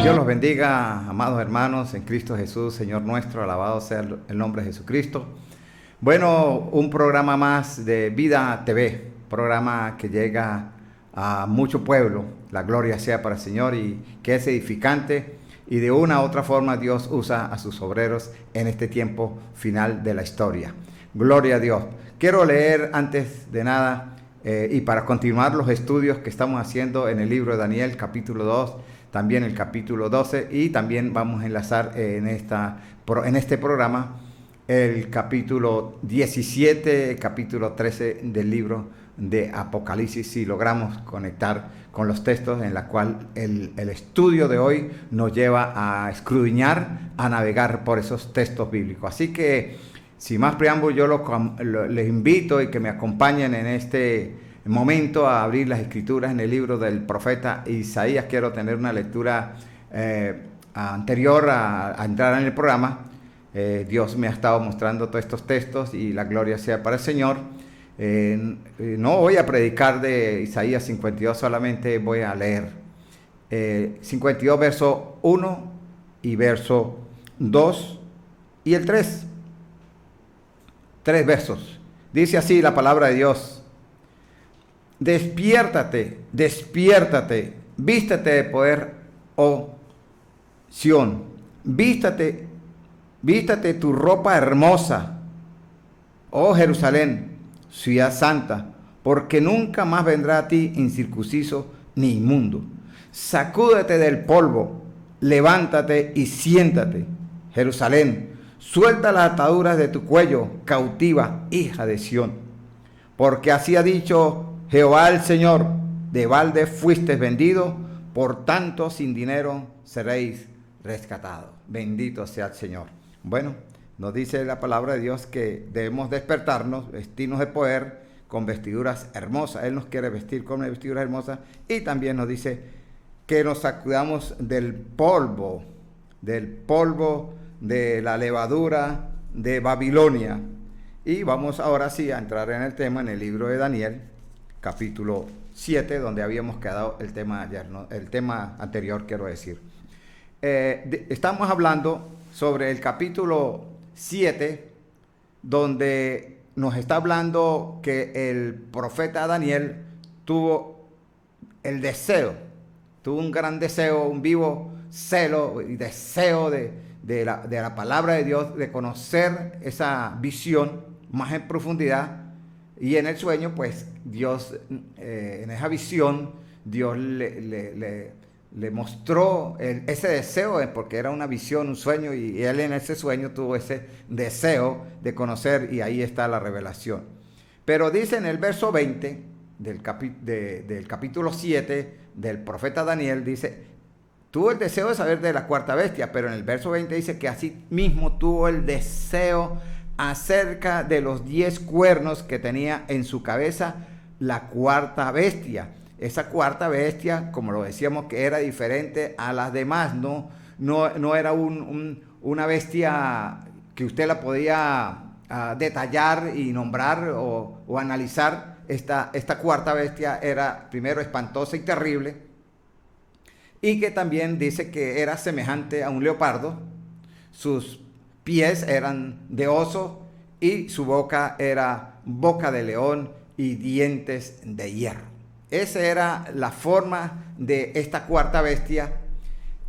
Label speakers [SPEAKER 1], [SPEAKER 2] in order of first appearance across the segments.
[SPEAKER 1] Dios los bendiga, amados hermanos, en Cristo Jesús, Señor nuestro, alabado sea el nombre de Jesucristo. Bueno, un programa más de Vida TV, programa que llega a mucho pueblo, la gloria sea para el Señor, y que es edificante, y de una u otra forma Dios usa a sus obreros en este tiempo final de la historia. Gloria a Dios. Quiero leer antes de nada, y para continuar los estudios que estamos haciendo en el libro de Daniel, capítulo 2, también el capítulo 12, y también vamos a enlazar en este programa el capítulo 17, el capítulo 13 del libro de Apocalipsis, si logramos conectar con los textos en la cual el estudio de hoy nos lleva a escudriñar, a navegar por esos textos bíblicos. Así que, sin más preámbulo, yo les invito y que me acompañen en este momento a abrir las escrituras en el libro del profeta Isaías. Quiero tener una lectura anterior a entrar en el programa. Dios me ha estado mostrando todos estos textos y la gloria sea para el Señor. No voy a predicar de Isaías 52, solamente voy a leer 52 verso 1 y verso 2 y el 3. 3 versos. Dice así la palabra de Dios: despiértate, despiértate, vístete de poder, oh Sión, vístate tu ropa hermosa, oh Jerusalén, ciudad santa, porque nunca más vendrá a ti incircunciso ni inmundo. Sacúdete del polvo, levántate y siéntate, Jerusalén, suelta las ataduras de tu cuello, cautiva, hija de Sión. Porque así ha dicho Jehová el Señor: de balde fuisteis vendido, por tanto sin dinero seréis rescatados. Bendito sea el Señor. Bueno, nos dice la palabra de Dios que debemos despertarnos, vestirnos de poder con vestiduras hermosas. Él nos quiere vestir con vestiduras hermosas, y también nos dice que nos sacudamos del polvo de la levadura de Babilonia. Y vamos ahora sí a entrar en el tema, en el libro de Daniel, capítulo 7, donde habíamos quedado el tema ayer, ¿no? El tema anterior, quiero decir. Estamos hablando sobre el capítulo 7, donde nos está hablando que el profeta Daniel tuvo un gran deseo, un vivo celo y deseo de la palabra de Dios, de conocer esa visión más en profundidad. Y en el sueño, pues Dios, en esa visión, Dios le mostró ese deseo, porque era una visión, un sueño, y él en ese sueño tuvo ese deseo de conocer, y ahí está la revelación. Pero dice en el verso 20 del capítulo 7 del profeta Daniel, dice: tuvo el deseo de saber de la cuarta bestia, pero en el verso 20 dice que así mismo tuvo el deseo acerca de los 10 cuernos que tenía en su cabeza la cuarta bestia. Esa cuarta bestia, como lo decíamos, que era diferente a las demás, no era una bestia que usted la podía detallar y nombrar o analizar. Esta cuarta bestia era primero espantosa y terrible, y que también dice que era semejante a un leopardo. Sus pies eran de oso y su boca era boca de león y dientes de hierro. Esa era la forma de esta cuarta bestia.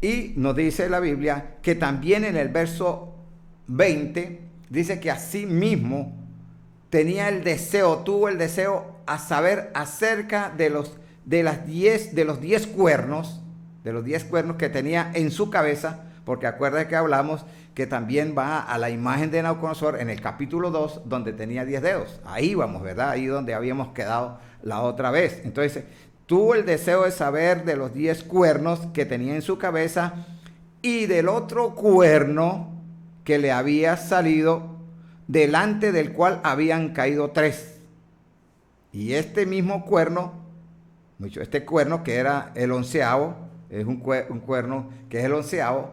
[SPEAKER 1] Y nos dice la Biblia que también en el verso 20 dice que así mismo tuvo el deseo a saber acerca de los 10 cuernos, que tenía en su cabeza, porque acuérdense que hablamos que también va a la imagen de Nabucodonosor en el capítulo 2, donde tenía 10 dedos. Ahí vamos, ¿verdad? Ahí donde habíamos quedado la otra vez. Entonces, tuvo el deseo de saber de los 10 cuernos que tenía en su cabeza, y del otro cuerno que le había salido, delante del cual habían caído 3. Y este mismo cuerno, que era el 11avo, es un cuerno que es el 11avo,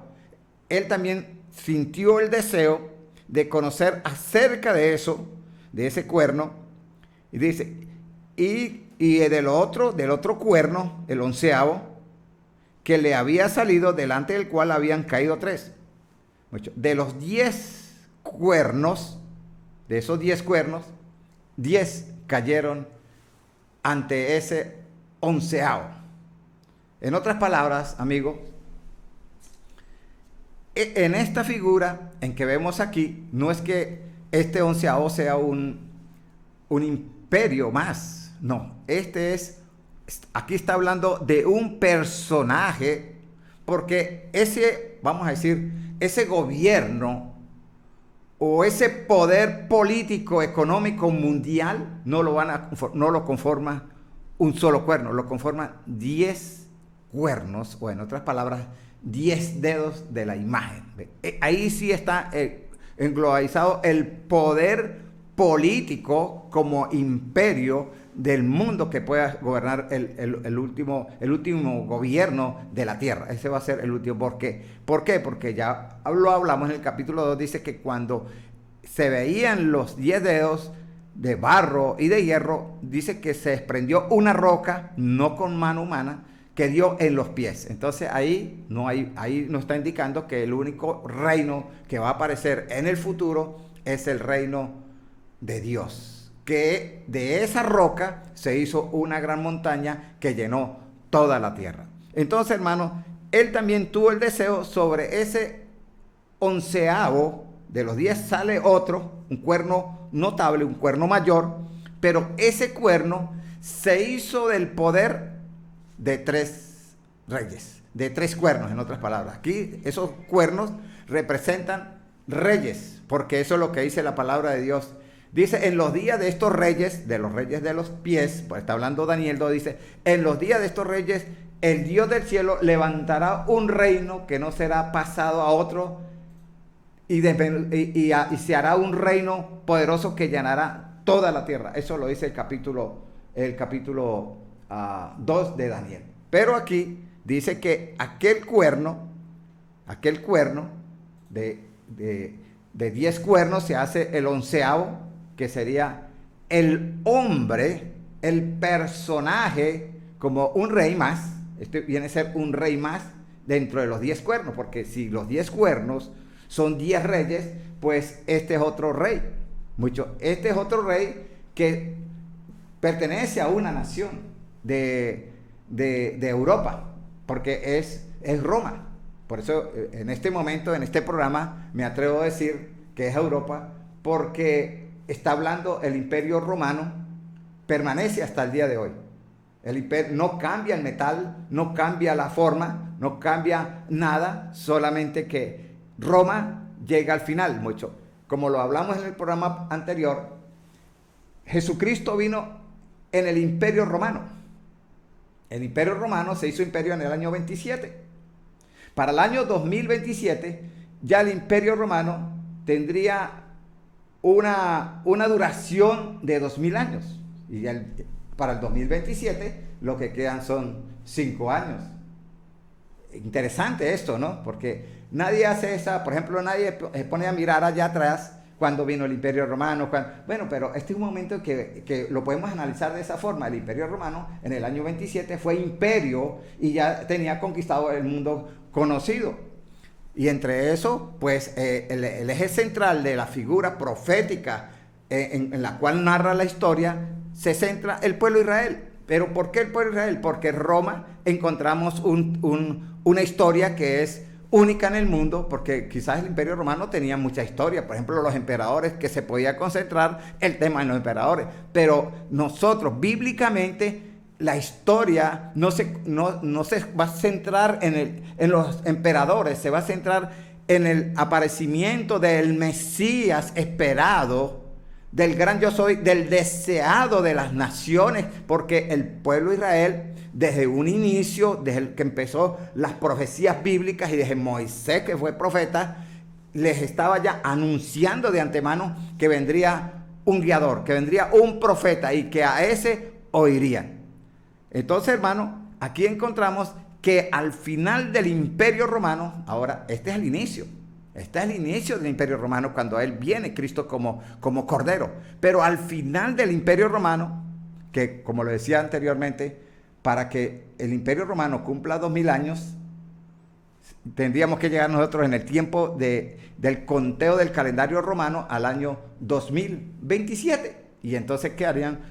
[SPEAKER 1] él también sintió el deseo de conocer acerca de eso, de ese cuerno, y dice, y del otro cuerno, el 11avo, que le había salido, delante del cual habían caído 3. De los 10 cuernos, de esos 10 cuernos, 10 cayeron ante ese 11º. En otras palabras, amigos, en esta figura en que vemos aquí, no es que este 11º sea un imperio más, no, aquí está hablando de un personaje, porque ese, vamos a decir, ese gobierno o ese poder político, económico, mundial, no lo conforma un solo cuerno, lo conforman 10 cuernos, o en otras palabras, 10 dedos de la imagen. Ahí sí está englobalizado el poder político como imperio del mundo que pueda gobernar el último gobierno de la tierra. Ese va a ser el último. ¿Por qué? ¿Por qué? Porque ya lo hablamos en el capítulo 2, dice que cuando se veían los 10 dedos de barro y de hierro, dice que se desprendió una roca, no con mano humana, que dio en los pies. Entonces ahí nos está indicando que el único reino que va a aparecer en el futuro es el reino de Dios, que de esa roca se hizo una gran montaña que llenó toda la tierra. Entonces, hermano, él también tuvo el deseo sobre ese 11º, de los 10 sale otro, un cuerno notable, un cuerno mayor, pero ese cuerno se hizo del poder de 3 reyes, de 3 cuernos, en otras palabras. Aquí esos cuernos representan reyes, porque eso es lo que dice la palabra de Dios. Dice, en los días de estos reyes, de los reyes de los pies, pues está hablando Daniel 2, dice, en los días de estos reyes, el Dios del cielo levantará un reino que no será pasado a otro, y se hará un reino poderoso que llenará toda la tierra. Eso lo dice el capítulo 2 de Daniel. Pero aquí dice que aquel cuerno de 10 cuernos se hace el 11º, que sería el hombre, el personaje, como un rey más. Este viene a ser un rey más dentro de los 10 cuernos, porque si los 10 cuernos son 10 reyes, pues este es otro rey. Este es otro rey que pertenece a una nación de Europa, porque es Roma. Por eso en este momento, en este programa, me atrevo a decir que es Europa, porque está hablando el imperio romano, permanece hasta el día de hoy. El imperio no cambia el metal, no cambia la forma, no cambia nada, solamente que Roma llega al final, mucho. Como lo hablamos en el programa anterior, Jesucristo vino en el imperio romano. El imperio romano se hizo imperio en el año 27. Para el año 2027, ya el imperio romano tendría una duración de 2000 años. Y para el 2027, lo que quedan son 5 años. Interesante esto, ¿no? Porque nadie hace por ejemplo, nadie se pone a mirar allá atrás cuando vino el imperio romano. Bueno, pero este es un momento que lo podemos analizar de esa forma. El imperio romano en el año 27 fue imperio y ya tenía conquistado el mundo conocido. Y entre eso, pues el eje central de la figura profética en la cual narra la historia, se centra el pueblo de Israel. ¿Pero por qué el pueblo de Israel? Porque en Roma encontramos una historia que es única en el mundo, porque quizás el imperio romano tenía mucha historia, por ejemplo los emperadores, que se podía concentrar el tema en los emperadores, pero nosotros bíblicamente la historia no se va a centrar en los emperadores, se va a centrar en el aparecimiento del Mesías esperado, del gran yo soy, del deseado de las naciones, porque el pueblo de Israel, desde un inicio, desde el que empezó las profecías bíblicas y desde Moisés, que fue profeta, les estaba ya anunciando de antemano que vendría un guiador, que vendría un profeta y que a ese oirían. Entonces, hermano, aquí encontramos que al final del imperio romano, ahora este es el inicio. Este es el inicio del imperio romano, cuando él viene Cristo como cordero. Pero al final del imperio romano, que como lo decía anteriormente, para que el Imperio Romano cumpla 2000 años, tendríamos que llegar nosotros en el tiempo del conteo del calendario romano al año 2027. Y entonces quedarían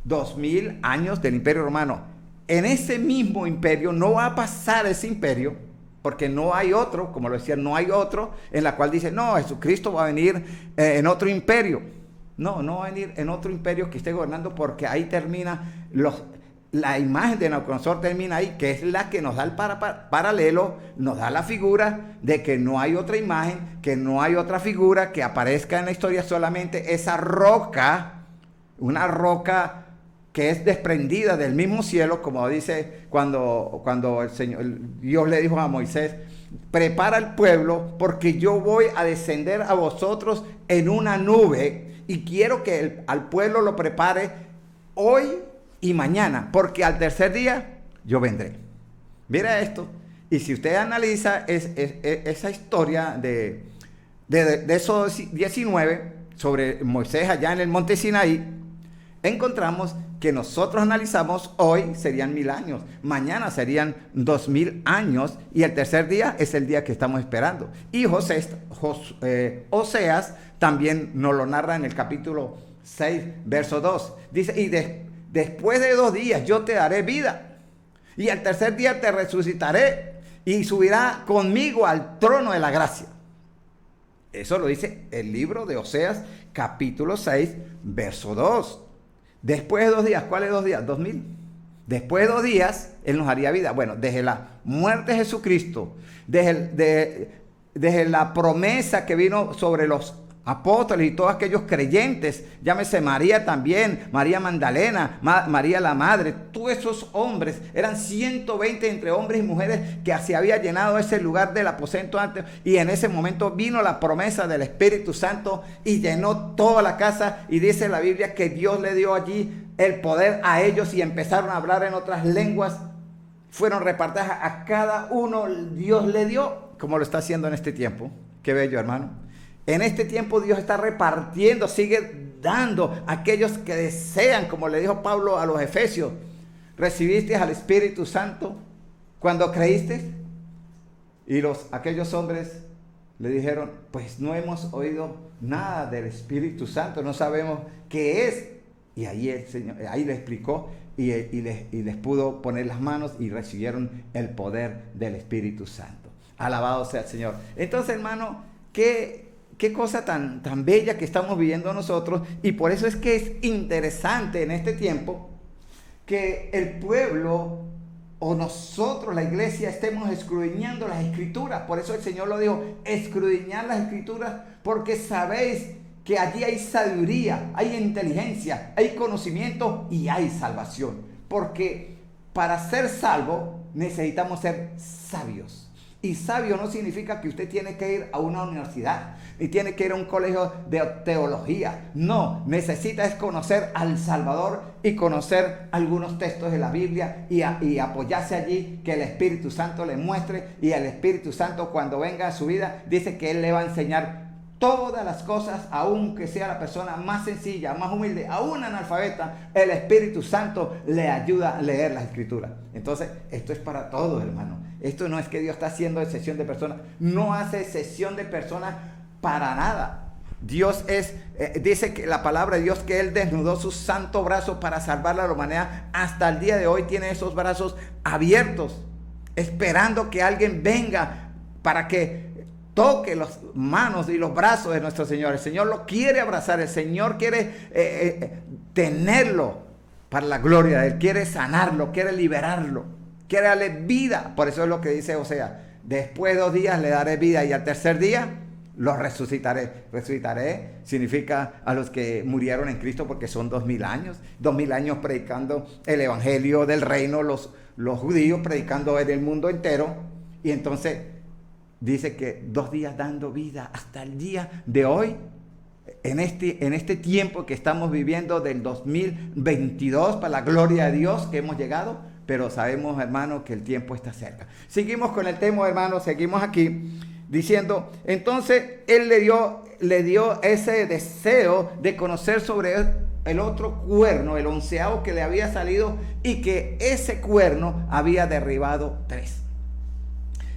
[SPEAKER 1] 2000 años del Imperio Romano. En ese mismo imperio no va a pasar ese imperio, porque no hay otro, como lo decía, no hay otro en la cual dice, no, Jesucristo va a venir en otro imperio. No, no va a venir en otro imperio que esté gobernando, porque ahí termina la imagen de Nabucodonosor, termina ahí, que es la que nos da el paralelo, nos da la figura de que no hay otra imagen, que no hay otra figura que aparezca en la historia, solamente esa roca, una roca que es desprendida del mismo cielo, como dice cuando Dios le dijo a Moisés, prepara el pueblo porque yo voy a descender a vosotros en una nube y quiero que al pueblo lo prepare hoy y mañana, porque al tercer día yo vendré. Mira esto, y si usted analiza esa historia de esos 19 sobre Moisés allá en el monte Sinaí, encontramos que nosotros analizamos hoy serían 1000 años, mañana serían 2000 años, y el tercer día es el día que estamos esperando. Y Oseas también nos lo narra en el capítulo 6, verso 2. Dice, y después de 2 días yo te daré vida, y al tercer día te resucitaré, y subirá conmigo al trono de la gracia. Eso lo dice el libro de Oseas, capítulo 6, verso 2. Después de 2 días, ¿cuáles 2 días? 2000. Después de 2 días, Él nos haría vida. Bueno, desde la muerte de Jesucristo, desde la promesa que vino sobre los apóstoles y todos aquellos creyentes, llámese María también, María Magdalena, María la Madre, todos esos hombres, eran 120 entre hombres y mujeres que se había llenado ese lugar del aposento antes, y en ese momento vino la promesa del Espíritu Santo y llenó toda la casa, y dice la Biblia que Dios le dio allí el poder a ellos y empezaron a hablar en otras lenguas, fueron repartidas a cada uno, Dios le dio, como lo está haciendo en este tiempo. Qué bello, hermano. En este tiempo Dios está repartiendo, sigue dando a aquellos que desean, como le dijo Pablo a los Efesios, recibiste al Espíritu Santo cuando creíste. Y aquellos hombres le dijeron, pues no hemos oído nada del Espíritu Santo, no sabemos qué es. Y ahí el Señor, ahí le explicó y les pudo poner las manos y recibieron el poder del Espíritu Santo. Alabado sea el Señor. Entonces, hermano, qué cosa tan bella que estamos viviendo nosotros, y por eso es que es interesante en este tiempo que el pueblo o nosotros, la iglesia, estemos escudriñando las Escrituras. Por eso el Señor lo dijo, escudriñar las Escrituras, porque sabéis que allí hay sabiduría, hay inteligencia, hay conocimiento y hay salvación. Porque para ser salvo necesitamos ser sabios. Y sabio no significa que usted tiene que ir a una universidad, ni tiene que ir a un colegio de teología. No, necesita es conocer al Salvador y conocer algunos textos de la Biblia y apoyarse allí, que el Espíritu Santo le muestre. Y el Espíritu Santo, cuando venga a su vida, dice que Él le va a enseñar todas las cosas, aunque sea la persona más sencilla, más humilde, aún analfabeta, el Espíritu Santo le ayuda a leer las Escrituras. Entonces, esto es para todos, hermano. Esto no es que Dios está haciendo excepción de personas. No hace excepción de personas para nada. Dios dice que la palabra de Dios, que Él desnudó su santo brazo para salvar a la humanidad. Hasta el día de hoy tiene esos brazos abiertos, esperando que alguien venga para que toque las manos y los brazos de nuestro Señor. El Señor lo quiere abrazar, el Señor quiere tenerlo para la gloria de Él, quiere sanarlo, quiere liberarlo, quiere darle vida. Por eso es lo que dice Oseas, después de 2 días le daré vida y al tercer día los resucitaré. Resucitaré significa a los que murieron en Cristo, porque son 2000 años, 2000 años predicando el evangelio del reino, los judíos predicando en el mundo entero. Y entonces dice que 2 días dando vida hasta el día de hoy, en este tiempo que estamos viviendo del 2022, para la gloria de Dios que hemos llegado, pero sabemos, hermanos, que el tiempo está cerca. Seguimos con el tema, hermanos, seguimos aquí diciendo, entonces Él le dio ese deseo de conocer sobre el otro cuerno, el 11º que le había salido, y que ese cuerno había derribado 3.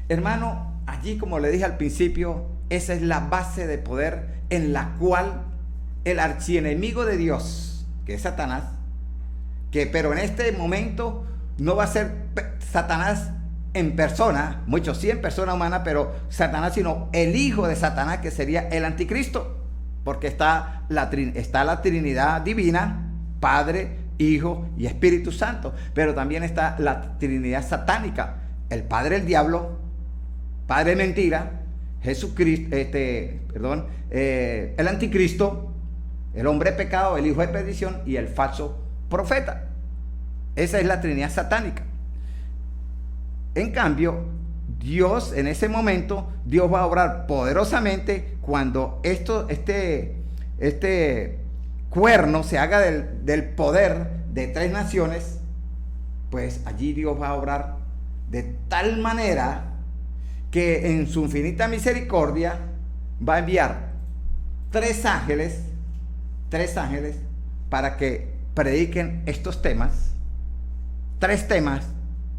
[SPEAKER 1] Hermano, allí, como le dije al principio, esa es la base de poder en la cual el archienemigo de Dios, que es Satanás, pero en este momento no va a ser Satanás en persona, muchos sí en persona humana, pero Satanás, sino el hijo de Satanás, que sería el anticristo, porque está la Trinidad divina, Padre, Hijo y Espíritu Santo, pero también está la Trinidad satánica, el Padre el diablo, Padre mentira, Jesucristo, el anticristo, el hombre pecado, el hijo de perdición y el falso profeta. Esa es la Trinidad satánica. En cambio, Dios, en ese momento, Dios va a obrar poderosamente cuando este cuerno se haga del poder de 3 naciones. Pues allí Dios va a obrar de tal manera que en su infinita misericordia va a enviar 3 ángeles para que prediquen estos temas. 3 temas,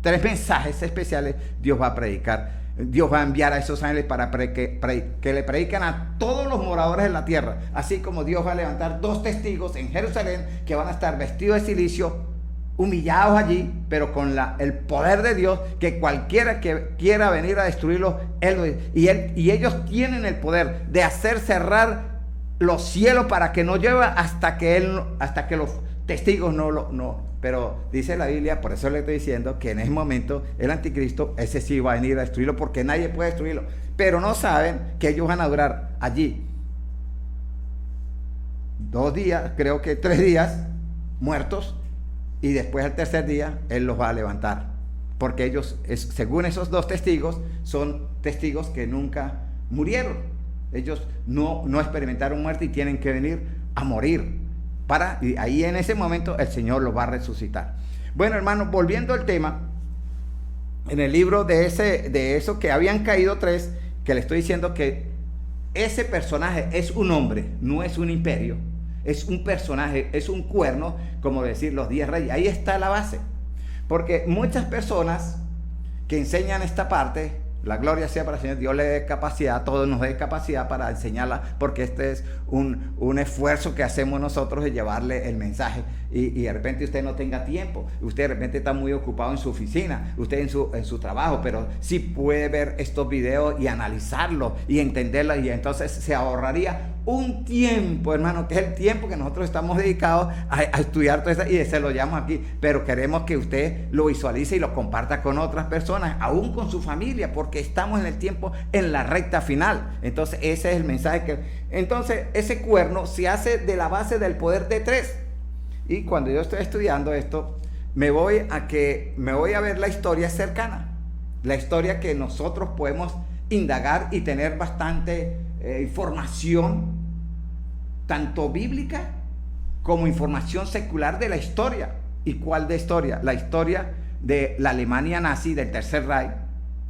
[SPEAKER 1] 3 mensajes especiales Dios va a predicar. Dios va a enviar a esos ángeles para que le prediquen a todos los moradores de la tierra. Así como Dios va a levantar 2 testigos en Jerusalén que van a estar vestidos de silicio, humillados allí, pero con el poder de Dios, que cualquiera que quiera venir a destruirlos, y ellos tienen el poder de hacer cerrar los cielos para que no llueva hasta que los testigos pero dice la Biblia, por eso le estoy diciendo que en ese momento el anticristo, ese sí va a venir a destruirlo, porque nadie puede destruirlo, pero no saben que ellos van a durar allí 2 días, creo que 3 días muertos, y después al tercer día Él los va a levantar, porque ellos, según esos 2 testigos, son testigos que nunca murieron. Ellos no experimentaron muerte y tienen que venir a morir, y ahí en ese momento el Señor los va a resucitar. Bueno, hermanos, volviendo al tema, en el libro de eso que habían caído 3, que le estoy diciendo que ese personaje es un hombre, no es un imperio. Es un personaje, es un cuerno, como decir los 10 reyes. Ahí está la base. Porque muchas personas que enseñan esta parte, la gloria sea para el Señor, Dios le dé capacidad, a todos nos dé capacidad para enseñarla, porque este es un esfuerzo que hacemos nosotros de llevarle el mensaje. Y de repente usted no tenga tiempo, usted de repente está muy ocupado en su oficina, usted en su trabajo, pero sí puede ver estos videos y analizarlos y entenderlos, y entonces se ahorraría un tiempo, hermano, que es el tiempo que nosotros estamos dedicados a estudiar todo eso, y se lo llamo aquí, pero queremos que usted lo visualice y lo comparta con otras personas, aún con su familia, porque estamos en el tiempo, en la recta final. Entonces ese es el mensaje entonces ese cuerno se hace de la base del poder de 3. Y cuando yo estoy estudiando esto, me voy a ver la historia cercana, la historia que nosotros podemos indagar y tener bastante información, tanto bíblica como información secular de la historia. ¿Y cuál de historia? La historia de la Alemania nazi, del Tercer Reich.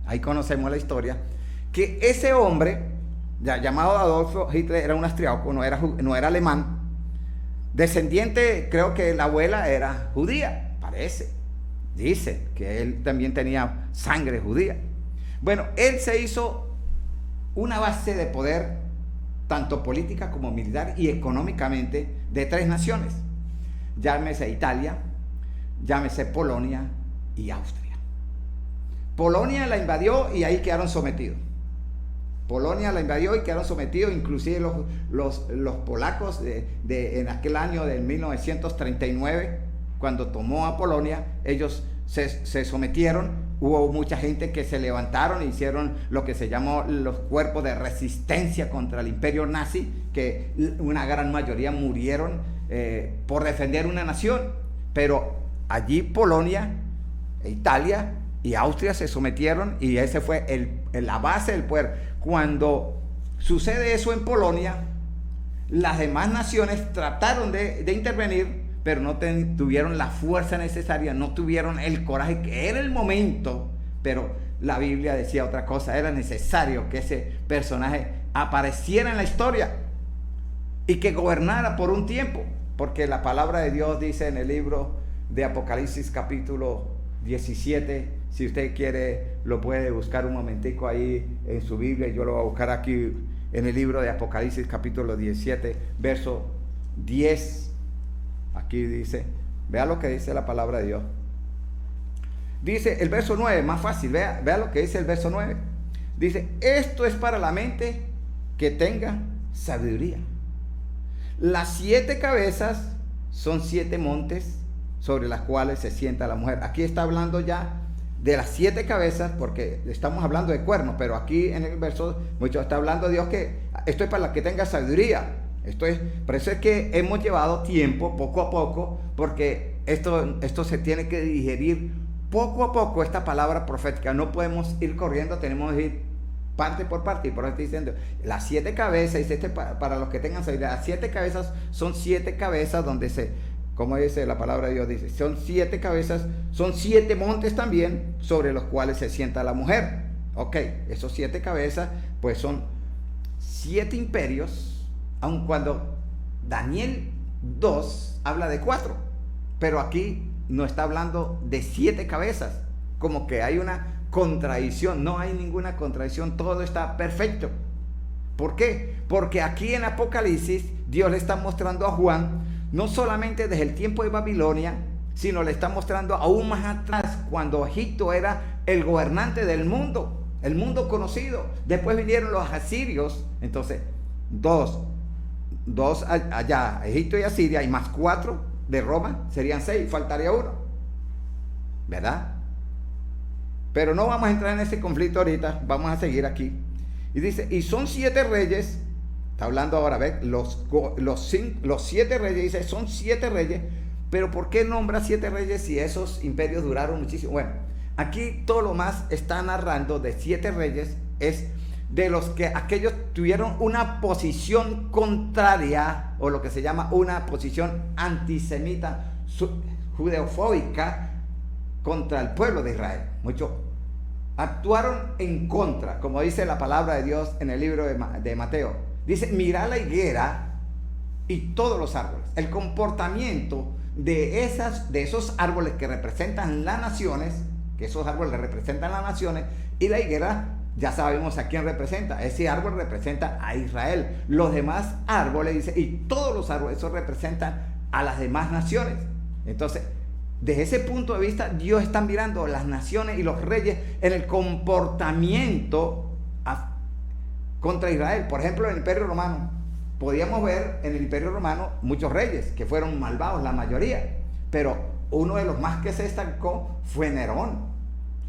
[SPEAKER 1] Ahí conocemos la historia, que ese hombre llamado Adolfo Hitler era un austriaco, no era alemán, descendiente, creo que la abuela era judía, parece, dice que él también tenía sangre judía. Bueno, él se hizo una base de poder, tanto política como militar y económicamente, de 3 naciones, llámese Italia, llámese Polonia y Austria. Polonia la invadió y ahí quedaron sometidos. Polonia la invadió y quedaron sometidos, inclusive los polacos en aquel año de 1939, cuando tomó a Polonia, ellos se sometieron. Hubo mucha gente que se levantaron e hicieron lo que se llamó los cuerpos de resistencia contra el imperio nazi, que una gran mayoría murieron por defender una nación. Pero allí Polonia, Italia y Austria se sometieron, y ese fue la base del poder. Cuando sucede eso en Polonia, las demás naciones trataron de intervenir, pero no tuvieron la fuerza necesaria, no tuvieron el coraje, que era el momento, pero la Biblia decía otra cosa. Era necesario que ese personaje apareciera en la historia y que gobernara por un tiempo. porque la palabra de Dios dice en el libro de Apocalipsis capítulo 17, si usted quiere lo puede buscar un momentico ahí en su Biblia, yo lo voy a buscar aquí en el libro de Apocalipsis capítulo 17, verso 10, aquí dice, vea lo que dice la palabra de Dios. Dice el verso 9, más fácil, vea lo que dice el verso 9. Dice, esto es para la mente que tenga sabiduría. Las 7 cabezas son 7 montes sobre las cuales se sienta la mujer. Aquí está hablando ya de las 7 cabezas, porque estamos hablando de cuernos, pero aquí en el verso mucho está hablando Dios que esto es para la que tenga sabiduría. Por eso es que hemos llevado tiempo, poco a poco, porque esto se tiene que digerir poco a poco, esta palabra profética. No podemos ir corriendo, tenemos que ir parte por parte. Y por eso estoy diciendo, las 7 cabezas, dice para los que tengan sabiduría, las 7 cabezas son 7 cabezas donde como dice la palabra de Dios, dice, son 7 cabezas, son 7 montes también sobre los cuales se sienta la mujer. Ok, esos 7 cabezas, pues son 7 imperios, aun cuando Daniel 2 habla de 4, pero aquí no está hablando de 7 cabezas, como que hay una contradicción. No hay ninguna contradicción, todo está perfecto. ¿Por qué? Porque aquí en Apocalipsis Dios le está mostrando a Juan, no solamente desde el tiempo de Babilonia, sino le está mostrando aún más atrás, cuando Egipto era el gobernante del mundo, el mundo conocido. Después vinieron los asirios, entonces dos allá, Egipto y Asiria, y más 4 de Roma, serían 6, faltaría 1, ¿verdad? Pero no vamos a entrar en ese conflicto ahorita, vamos a seguir aquí. Y dice, y son 7 reyes, está hablando ahora, ¿ves? Los 7 reyes, dice, son 7 reyes, pero ¿por qué nombra 7 reyes si esos imperios duraron muchísimo? Bueno, aquí todo lo más está narrando de 7 reyes, es de los que aquellos tuvieron una posición contraria, o lo que se llama una posición antisemita, judeofóbica, contra el pueblo de Israel. Muchos actuaron en contra, como dice la palabra de Dios en el libro de Mateo. Dice, mira la higuera y todos los árboles. El comportamiento de esos árboles que representan las naciones, que esos árboles representan las naciones, y la higuera, ya sabemos a quién representa. Ese árbol representa a Israel. Los demás árboles, dice, y todos los árboles, esos representan a las demás naciones. Entonces, desde ese punto de vista, Dios está mirando las naciones y los reyes en el comportamiento contra Israel. Por ejemplo, en el Imperio Romano, podíamos ver en el Imperio Romano muchos reyes que fueron malvados, la mayoría, pero uno de los más que se destacó fue Nerón.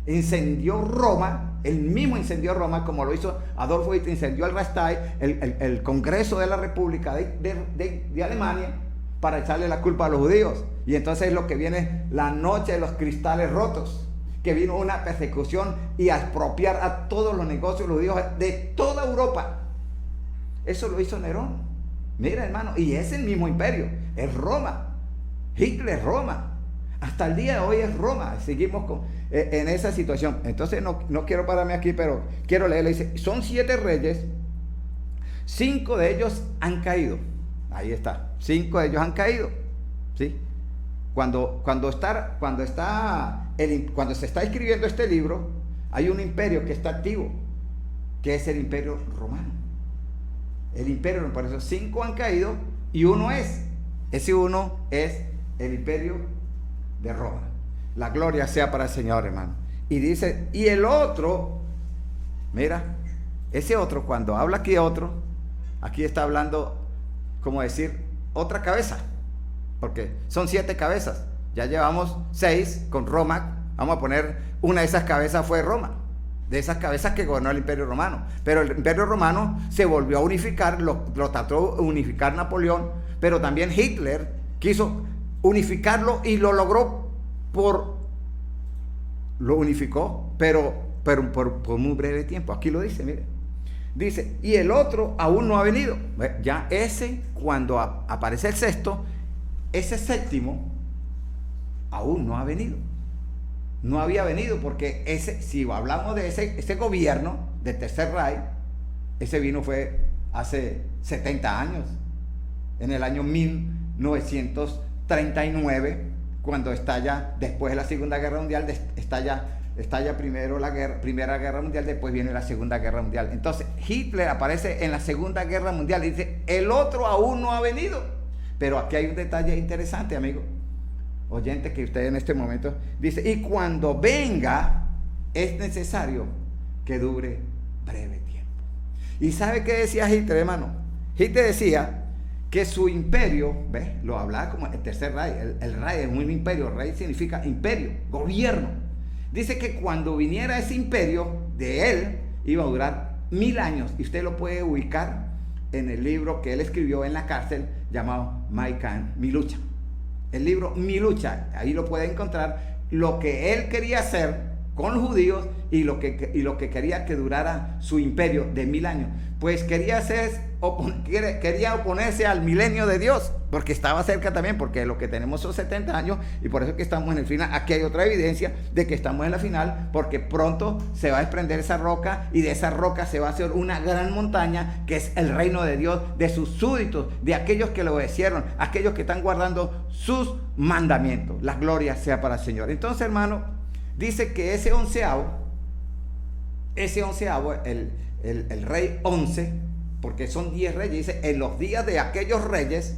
[SPEAKER 1] Incendió Roma, él mismo incendió Roma, como lo hizo Adolfo Hitler, incendió el Reichstag, el Congreso de la República de Alemania, para echarle la culpa a los judíos. Y entonces es lo que viene la noche de los cristales rotos, que vino una persecución y a expropiar a todos los negocios judíos de toda Europa. Eso lo hizo Nerón. Mira, hermano, y es el mismo imperio, es Roma. Hitler es Roma. Hasta el día de hoy es Roma. Seguimos en esa situación. Entonces no quiero pararme aquí, pero quiero leerle. Dice, son 7 reyes, 5 de ellos han caído. Ahí está, 5 de ellos han caído, ¿sí? Cuando se está escribiendo este libro, hay un imperio que está activo, que es el Imperio Romano. El Imperio Romano, por eso 5 han caído y ese uno es el Imperio de Roma. La gloria sea para el Señor, hermano. Y dice, y el otro, mira, ese otro, cuando habla aquí está hablando, como decir, otra cabeza, porque son 7 cabezas, ya llevamos 6 con Roma, vamos a poner una de esas cabezas fue Roma, de esas cabezas que gobernó el Imperio Romano, pero el Imperio Romano se volvió a unificar, lo trató de unificar Napoleón, pero también Hitler quiso unificarlo y lo logró lo unificó, pero por muy breve tiempo. Aquí lo dice, mire. Dice, y el otro aún no ha venido. Ya cuando aparece el sexto, ese séptimo aún no ha venido. No había venido porque si hablamos de ese gobierno del Tercer Reich, ese vino fue hace 70 años, en el año 1939, cuando estalla, después de la Segunda Guerra Mundial, estalla primero la Primera Guerra Mundial, después viene la Segunda Guerra Mundial. Entonces Hitler aparece en la Segunda Guerra Mundial y dice, el otro aún no ha venido. Pero aquí hay un detalle interesante, amigo oyente, que usted en este momento dice, y cuando venga es necesario que dure breve tiempo. ¿Y sabe qué decía Hitler, hermano? Hitler decía que su imperio, ¿ves? Lo hablaba como el tercer Reich. El Reich es un imperio. Reich significa imperio, gobierno. Dice que cuando viniera ese imperio de él, iba a durar 1000 años. Y usted lo puede ubicar en el libro que él escribió en la cárcel, llamado Mein Kampf, Mi Lucha. El libro Mi Lucha, ahí lo puede encontrar, lo que él quería hacer con los judíos y lo que quería que durara su imperio de 1000 años. Pues quería oponerse al milenio de Dios, porque estaba cerca también, porque lo que tenemos son 70 años, y por eso es que estamos en el final. Aquí hay otra evidencia de que estamos en la final, porque pronto se va a desprender esa roca, y de esa roca se va a hacer una gran montaña, que es el reino de Dios, de sus súbditos, de aquellos que lo obedecieron, aquellos que están guardando sus mandamientos. La gloria sea para el Señor. Entonces, hermano, dice que ese onceavo, el rey 11, porque son 10 reyes, dice, en los días de aquellos reyes,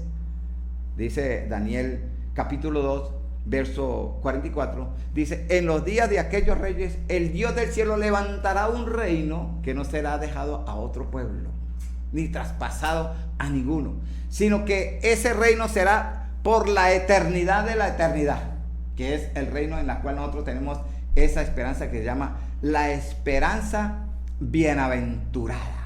[SPEAKER 1] dice Daniel capítulo 2, verso 44, dice, en los días de aquellos reyes, el Dios del cielo levantará un reino que no será dejado a otro pueblo, ni traspasado a ninguno, sino que ese reino será por la eternidad de la eternidad, que es el reino en el cual nosotros tenemos esa esperanza que se llama la esperanza bienaventurada.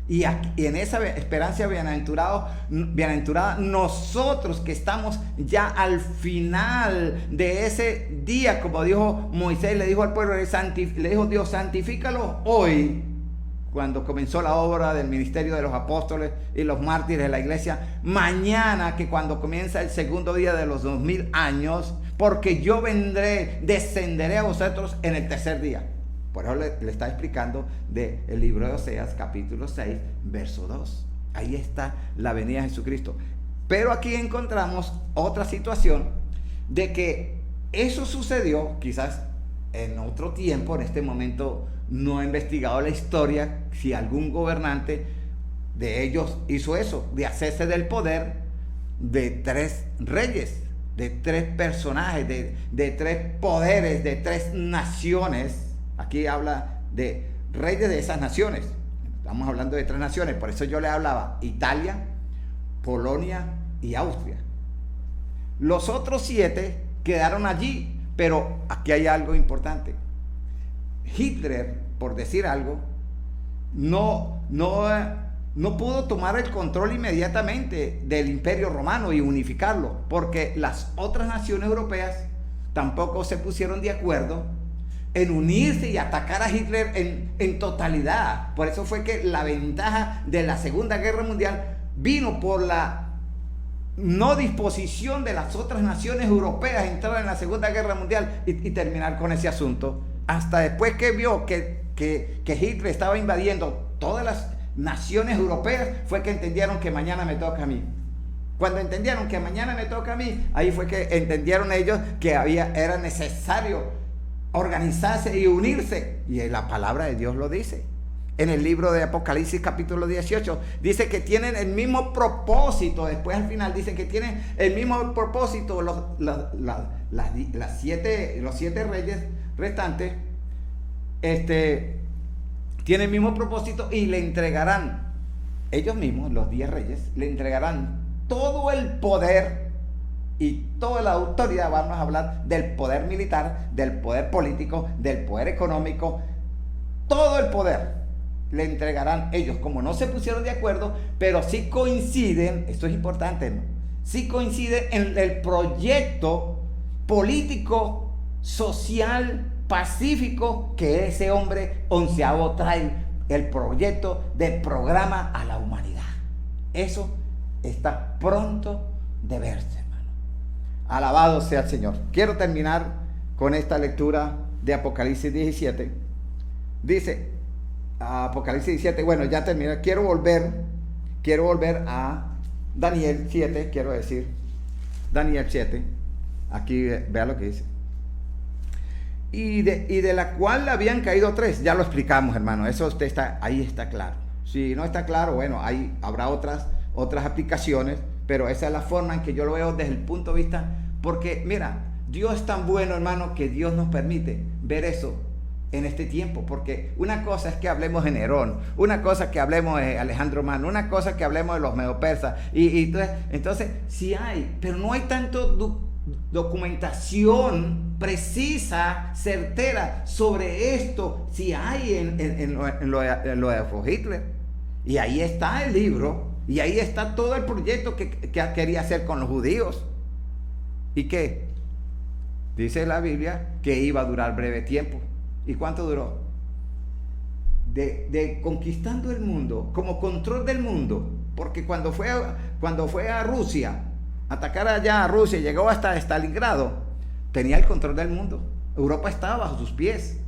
[SPEAKER 1] Y en esa esperanza bienaventurada, nosotros que estamos ya al final de ese día, como dijo Moisés, le dijo al pueblo, le dijo Dios, santifícalo hoy, cuando comenzó la obra del ministerio de los apóstoles y los mártires de la iglesia, mañana, que cuando comienza el segundo día de los 2000 años, porque yo descenderé a vosotros en el tercer día. Por eso le está explicando del libro de Oseas, capítulo 6, verso 2. Ahí está la venida de Jesucristo. Pero aquí encontramos otra situación de que eso sucedió quizás en otro tiempo. En este momento no he investigado la historia, si algún gobernante de ellos hizo eso, de hacerse del poder de 3 reyes, de 3 personajes, de 3 poderes, de 3 naciones. Aquí habla de reyes de esas naciones. Estamos hablando de 3 naciones, por eso yo le hablaba Italia, Polonia y Austria. Los otros 7 quedaron allí, pero aquí hay algo importante. Hitler, por decir algo, no pudo tomar el control inmediatamente del Imperio Romano y unificarlo, porque las otras naciones europeas tampoco se pusieron de acuerdo en unirse y atacar a Hitler en totalidad. Por eso fue que la ventaja de la Segunda Guerra Mundial vino por la no disposición de las otras naciones europeas a entrar en la Segunda Guerra Mundial y terminar con ese asunto. Hasta después que vio que Hitler estaba invadiendo todas las naciones europeas, fue que entendieron que mañana me toca a mí. Cuando entendieron que mañana me toca a mí, ahí fue que entendieron ellos que era necesario organizarse y unirse. Y la palabra de Dios lo dice. En el libro de Apocalipsis capítulo 18 dice que tienen el mismo propósito. Después al final dice que tienen el mismo propósito los 7 reyes restantes. Tienen el mismo propósito y le entregarán, ellos mismos, los 10 reyes, le entregarán todo el poder y toda la autoridad. Vamos a hablar del poder militar, del poder político, del poder económico, todo el poder le entregarán ellos. Como no se pusieron de acuerdo, pero sí coinciden, esto es importante, ¿no? Sí coinciden en el proyecto político, social, pacífico que ese hombre onceavo trae, el proyecto del programa a la humanidad. Eso está pronto de verse, hermano. Alabado sea el Señor. Quiero terminar con esta lectura de Apocalipsis 17. Dice Apocalipsis 17, bueno, ya terminé. Quiero volver a Daniel 7, quiero decir. Daniel 7, aquí vea lo que dice. Y de la cual habían caído 3, ya lo explicamos, hermano, eso usted ahí está claro. Si no está claro, bueno, ahí habrá otras aplicaciones, pero esa es la forma en que yo lo veo desde el punto de vista, porque mira, Dios es tan bueno, hermano, que Dios nos permite ver eso en este tiempo, porque una cosa es que hablemos de Nerón, una cosa es que hablemos de Alejandro Magno, una cosa es que hablemos de los medo-persas, y entonces sí hay, pero no hay tanto documentación precisa, certera sobre esto, si hay en lo de Adolf Hitler. Y ahí está el libro, y ahí está todo el proyecto que quería hacer con los judíos. ¿Y qué? Dice la Biblia que iba a durar breve tiempo. ¿Y cuánto duró? De conquistando el mundo, como control del mundo, porque cuando fue a Rusia, atacar allá a Rusia, llegó hasta Stalingrado, tenía el control del mundo. Europa estaba bajo sus pies.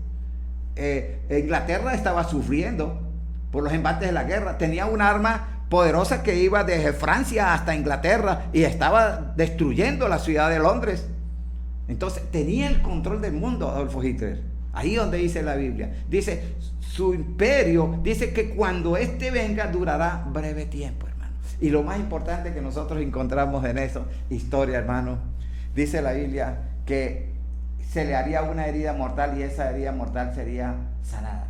[SPEAKER 1] Inglaterra estaba sufriendo por los embates de la guerra. Tenía un arma poderosa que iba desde Francia hasta Inglaterra y estaba destruyendo la ciudad de Londres. Entonces tenía el control del mundo Adolfo Hitler. Ahí donde dice la Biblia, dice su imperio, dice que cuando este venga durará breve tiempo, hermano. Y lo más importante que nosotros encontramos en esa historia, hermano, dice la Biblia que se le haría una herida mortal y esa herida mortal sería sanada.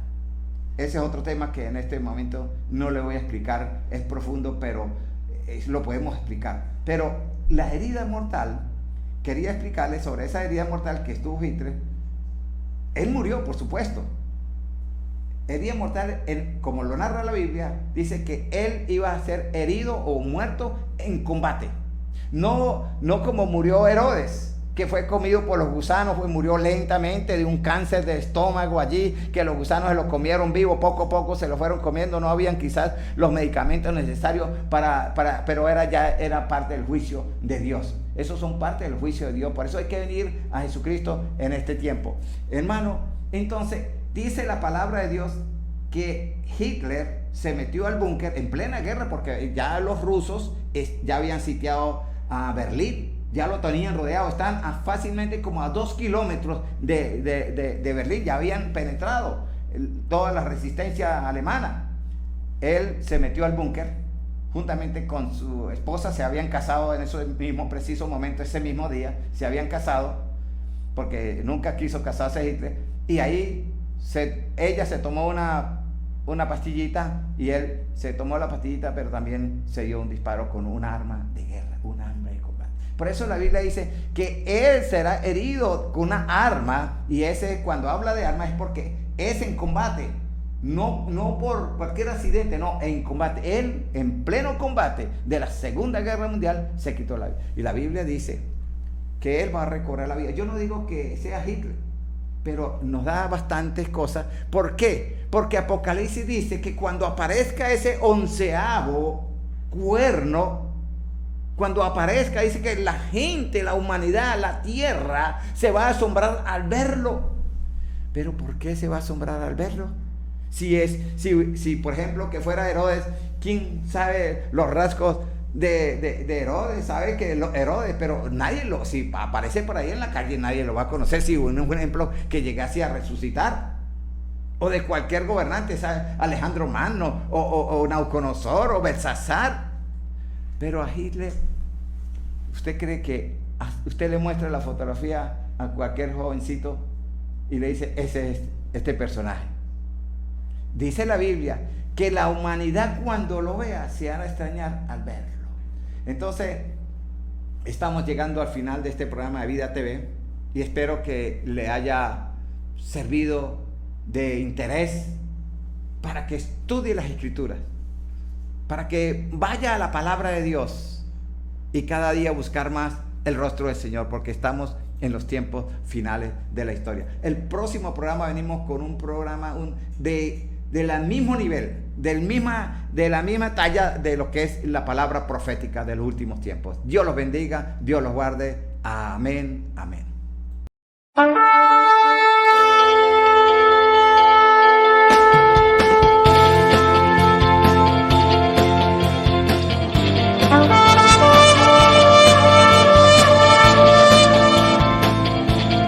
[SPEAKER 1] Ese es otro tema que en este momento no le voy a explicar, es profundo, pero lo podemos explicar. Pero la herida mortal, quería explicarle sobre esa herida mortal que estuvo Hitler. Él murió, por supuesto. Herida mortal, como lo narra la Biblia, dice que él iba a ser herido o muerto en combate. No como murió Herodes, que fue comido por los gusanos, murió lentamente de un cáncer de estómago allí, que los gusanos se lo comieron vivo, poco a poco se lo fueron comiendo, no habían quizás los medicamentos necesarios pero era parte del juicio de Dios. Esos son parte del juicio de Dios, por eso hay que venir a Jesucristo en este tiempo. Hermano, entonces dice la palabra de Dios que Hitler se metió al búnker en plena guerra, porque ya los rusos ya habían sitiado a Berlín. Ya lo tenían rodeado, están fácilmente como a 2 kilómetros de Berlín, ya habían penetrado toda la resistencia alemana. Él se metió al búnker, juntamente con su esposa, se habían casado en ese mismo preciso momento, ese mismo día, se habían casado, porque nunca quiso casarse Hitler, y ahí ella se tomó una pastillita, y él se tomó la pastillita, pero también se dio un disparo con un arma de guerra, un arma de combate. Por eso la Biblia dice que él será herido con una arma, y cuando habla de arma es porque es en combate, no por cualquier accidente, no, en combate. Él en pleno combate de la Segunda Guerra Mundial se quitó la vida. Y la Biblia dice que él va a recobrar la vida. Yo no digo que sea Hitler, pero nos da bastantes cosas. ¿Por qué? Porque Apocalipsis dice que cuando aparezca ese 11º cuerno, cuando aparezca, dice que la gente, la humanidad, la tierra se va a asombrar al verlo. ¿Pero por qué se va a asombrar al verlo? Si por ejemplo que fuera Herodes, ¿quién sabe los rasgos de Herodes? Sabe que Herodes, pero si aparece por ahí en la calle, nadie lo va a conocer. Si un ejemplo que llegase a resucitar, o de cualquier gobernante, ¿sabe? Alejandro Magno, o Nauconosor, o Belsasar. Pero a Hitler, ¿usted cree que usted le muestra la fotografía a cualquier jovencito y le dice, ese es este personaje? Dice la Biblia que la humanidad cuando lo vea se hará extrañar al verlo. Entonces, estamos llegando al final de este programa de Vida TV y espero que le haya servido de interés para que estudie las Escrituras, para que vaya a la palabra de Dios y cada día buscar más el rostro del Señor, porque estamos en los tiempos finales de la historia. El próximo programa venimos con un programa del mismo nivel, de la misma talla de lo que es la palabra profética de los últimos tiempos. Dios los bendiga, Dios los guarde. Amén, amén.